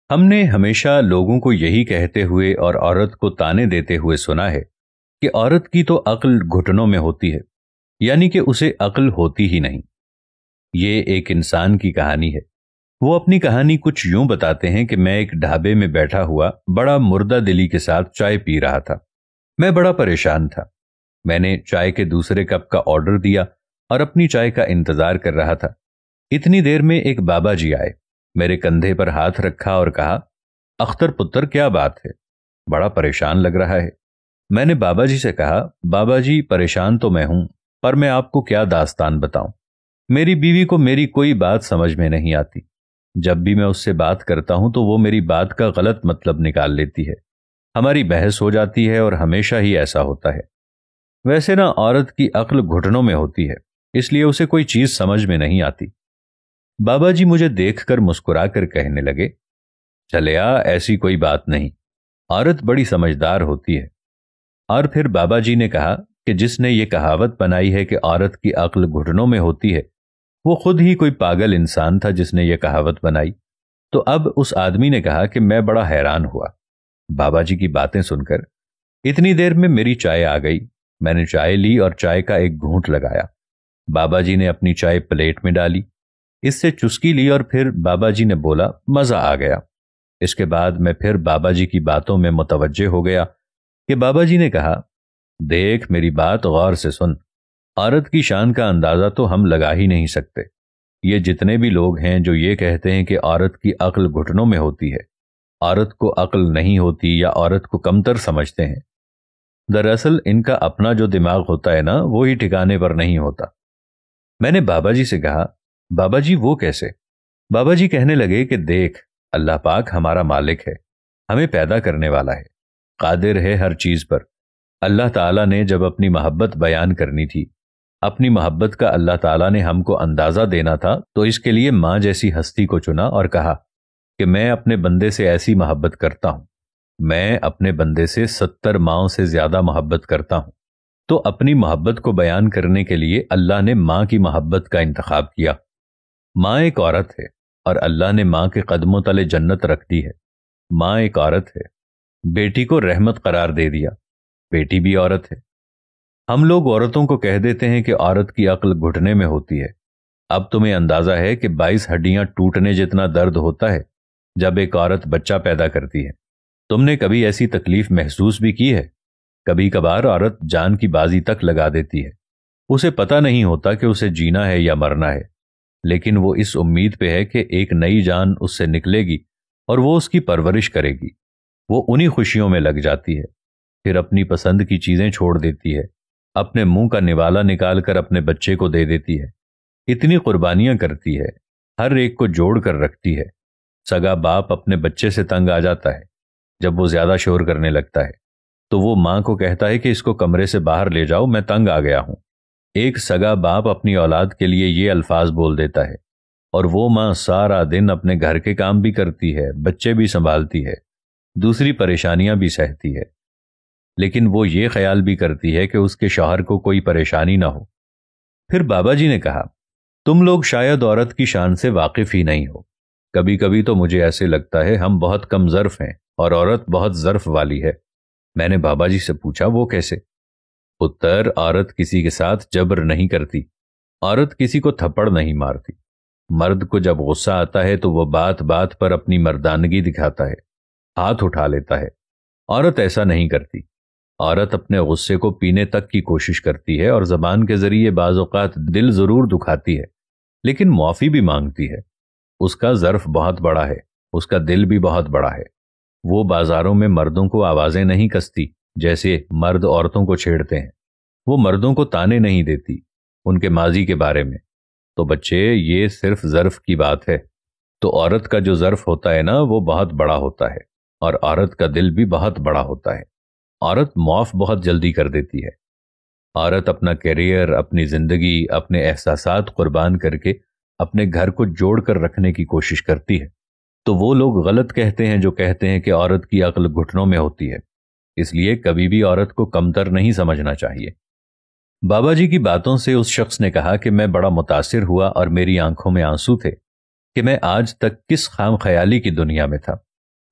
ہم نے ہمیشہ لوگوں کو یہی کہتے ہوئے اور عورت کو تانے دیتے ہوئے سنا ہے کہ عورت کی تو عقل گھٹنوں میں ہوتی ہے، یعنی کہ اسے عقل ہوتی ہی نہیں۔ یہ ایک انسان کی کہانی ہے۔ وہ اپنی کہانی کچھ یوں بتاتے ہیں کہ میں ایک ڈھابے میں بیٹھا ہوا بڑا مردہ دلی کے ساتھ چائے پی رہا تھا۔ میں بڑا پریشان تھا۔ میں نے چائے کے دوسرے کپ کا آرڈر دیا اور اپنی چائے کا انتظار کر رہا تھا۔ اتنی دیر میں ایک بابا جی آئے، میرے کندھے پر ہاتھ رکھا اور کہا، اختر پتر کیا بات ہے؟ بڑا پریشان لگ رہا ہے۔ میں نے بابا جی سے کہا، بابا جی پریشان تو میں ہوں، پر میں آپ کو کیا داستان بتاؤں؟ میری بیوی کو میری کوئی بات سمجھ میں نہیں آتی۔ جب بھی میں اس سے بات کرتا ہوں تو وہ میری بات کا غلط مطلب نکال لیتی ہے۔ ہماری بحث ہو جاتی ہے اور ہمیشہ ہی ایسا ہوتا ہے۔ ویسے نا عورت کی عقل گھٹنوں میں ہوتی ہے، اس لیے اسے کوئی چیز سمجھ میں نہیں آتی۔ بابا جی مجھے دیکھ کر مسکرا کر کہنے لگے، چلیا ایسی کوئی بات نہیں، عورت بڑی سمجھدار ہوتی ہے۔ اور پھر بابا جی نے کہا کہ جس نے یہ کہاوت بنائی ہے کہ عورت کی عقل گھٹنوں میں ہوتی ہے، وہ خود ہی کوئی پاگل انسان تھا جس نے یہ کہاوت بنائی۔ تو اب اس آدمی نے کہا کہ میں بڑا حیران ہوا بابا جی کی باتیں سن کر۔ اتنی دیر میں میری چائے آ گئی۔ میں نے چائے لی اور چائے کا ایک گھونٹ لگایا۔ بابا جی نے اپنی چائے پلیٹ میں ڈالی، اس سے چسکی لی اور پھر بابا جی نے بولا، مزہ آ گیا۔ اس کے بعد میں پھر بابا جی کی باتوں میں متوجہ ہو گیا کہ بابا جی نے کہا، دیکھ میری بات غور سے سن، عورت کی شان کا اندازہ تو ہم لگا ہی نہیں سکتے۔ یہ جتنے بھی لوگ ہیں جو یہ کہتے ہیں کہ عورت کی عقل گھٹنوں میں ہوتی ہے، عورت کو عقل نہیں ہوتی یا عورت کو کمتر سمجھتے ہیں، دراصل ان کا اپنا جو دماغ ہوتا ہے نا، وہی ٹھکانے پر نہیں ہوتا۔ میں نے بابا جی سے کہا، بابا جی وہ کیسے؟ بابا جی کہنے لگے کہ دیکھ، اللہ پاک ہمارا مالک ہے، ہمیں پیدا کرنے والا ہے، قادر ہے ہر چیز پر۔ اللہ تعالیٰ نے جب اپنی محبت بیان کرنی تھی، اپنی محبت کا اللہ تعالیٰ نے ہم کو اندازہ دینا تھا، تو اس کے لیے ماں جیسی ہستی کو چنا اور کہا کہ میں اپنے بندے سے ایسی محبت کرتا ہوں، میں اپنے بندے سے 70 ماؤں سے زیادہ محبت کرتا ہوں۔ تو اپنی محبت کو بیان کرنے کے لیے اللہ نے ماں کی محبت کا انتخاب کیا۔ ماں ایک عورت ہے اور اللہ نے ماں کے قدموں تلے جنت رکھ دی ہے۔ ماں ایک عورت ہے، بیٹی کو رحمت قرار دے دیا، بیٹی بھی عورت ہے۔ ہم لوگ عورتوں کو کہہ دیتے ہیں کہ عورت کی عقل گھٹنے میں ہوتی ہے۔ اب تمہیں اندازہ ہے کہ 22 ہڈیاں ٹوٹنے جتنا درد ہوتا ہے جب ایک عورت بچہ پیدا کرتی ہے۔ تم نے کبھی ایسی تکلیف محسوس بھی کی ہے؟ کبھی کبھار عورت جان کی بازی تک لگا دیتی ہے، اسے پتہ نہیں ہوتا کہ اسے جینا ہے یا مرنا ہے، لیکن وہ اس امید پہ ہے کہ ایک نئی جان اس سے نکلے گی اور وہ اس کی پرورش کرے گی۔ وہ انہی خوشیوں میں لگ جاتی ہے، پھر اپنی پسند کی چیزیں چھوڑ دیتی ہے، اپنے منہ کا نوالا نکال کر اپنے بچے کو دے دیتی ہے، اتنی قربانیاں کرتی ہے، ہر ایک کو جوڑ کر رکھتی ہے۔ سگا باپ اپنے بچے سے تنگ آ جاتا ہے جب وہ زیادہ شور کرنے لگتا ہے، تو وہ ماں کو کہتا ہے کہ اس کو کمرے سے باہر لے جاؤ، میں تنگ آ گیا ہوں۔ ایک سگا باپ اپنی اولاد کے لیے یہ الفاظ بول دیتا ہے، اور وہ ماں سارا دن اپنے گھر کے کام بھی کرتی ہے، بچے بھی سنبھالتی ہے، دوسری پریشانیاں بھی سہتی ہے، لیکن وہ یہ خیال بھی کرتی ہے کہ اس کے شوہر کو کوئی پریشانی نہ ہو۔ پھر بابا جی نے کہا، تم لوگ شاید عورت کی شان سے واقف ہی نہیں ہو۔ کبھی کبھی تو مجھے ایسے لگتا ہے ہم بہت کم ظرف ہیں اور عورت بہت ظرف والی ہے۔ میں نے بابا جی سے پوچھا، وہ کیسے؟ پتر، عورت کسی کے ساتھ جبر نہیں کرتی، عورت کسی کو تھپڑ نہیں مارتی۔ مرد کو جب غصہ آتا ہے تو وہ بات بات پر اپنی مردانگی دکھاتا ہے، ہاتھ اٹھا لیتا ہے۔ عورت ایسا نہیں کرتی۔ عورت اپنے غصے کو پینے تک کی کوشش کرتی ہے اور زبان کے ذریعے بعض اوقات دل ضرور دکھاتی ہے، لیکن معافی بھی مانگتی ہے۔ اس کا ظرف بہت بڑا ہے، اس کا دل بھی بہت بڑا ہے۔ وہ بازاروں میں مردوں کو آوازیں نہیں کستی جیسے مرد عورتوں کو چھیڑتے ہیں۔ وہ مردوں کو تانے نہیں دیتی ان کے ماضی کے بارے میں۔ تو بچے، یہ صرف ظرف کی بات ہے۔ تو عورت کا جو ظرف ہوتا ہے نا، وہ بہت بڑا ہوتا ہے، اور عورت کا دل بھی بہت بڑا ہوتا ہے۔ عورت معاف بہت جلدی کر دیتی ہے۔ عورت اپنا کیریئر، اپنی زندگی، اپنے احساسات قربان کر کے اپنے گھر کو جوڑ کر رکھنے کی کوشش کرتی ہے۔ تو وہ لوگ غلط کہتے ہیں جو کہتے ہیں کہ عورت کی عقل گھٹنوں میں ہوتی ہے۔ اس لیے کبھی بھی عورت کو کمتر نہیں سمجھنا چاہیے۔ بابا جی کی باتوں سے اس شخص نے کہا کہ میں بڑا متاثر ہوا اور میری آنکھوں میں آنسو تھے کہ میں آج تک کس خام خیالی کی دنیا میں تھا۔